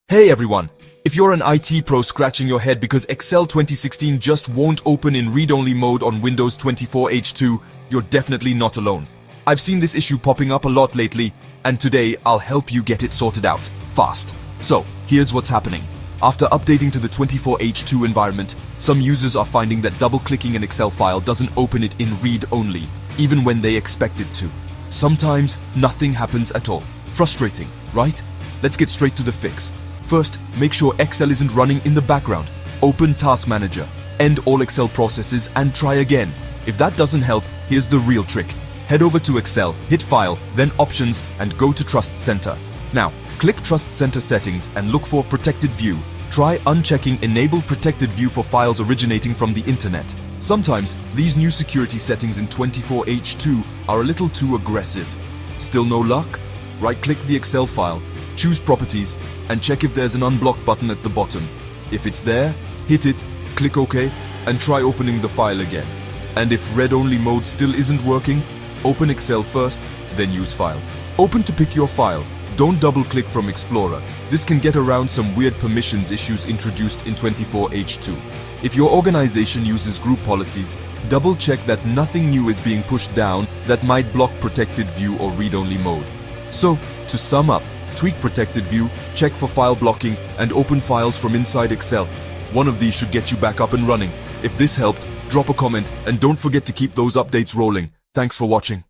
Hey everyone! If you're an IT pro scratching your head because Excel 2016 just won't open in read-only mode on Windows 24H2, you're definitely not alone. I've seen this issue popping up a lot lately, and today I'll help you get it sorted out, fast. So, here's what's happening. After updating to the 24H2 environment, some users are finding that double-clicking an Excel file doesn't open it in read-only, even when they expect it to. Sometimes, nothing happens at all. Frustrating, right? Let's get straight to the fix. First, make sure Excel isn't running in the background. Open Task Manager, end all Excel processes, and try again. If that doesn't help, here's the real trick. Head over to Excel, hit File, then Options, and go to Trust Center. Now, click Trust Center Settings and look for Protected View. Try unchecking Enable Protected View for files originating from the internet. Sometimes, these new security settings in 24H2 are a little too aggressive. Still no luck? Right-click the Excel file, choose Properties, and check if there's an Unblock button at the bottom. If it's there, hit it, click OK, and try opening the file again. And if read-only mode still isn't working, open Excel first, then use File. Open to pick your file. Don't double-click from Explorer. This can get around some weird permissions issues introduced in 24H2. If your organization uses group policies, double-check that nothing new is being pushed down that might block Protected View or read-only mode. So, to sum up, tweak Protected View, check for file blocking, and open files from inside Excel. One of these should get you back up and running. If this helped, drop a comment and don't forget to keep those updates rolling. Thanks for watching.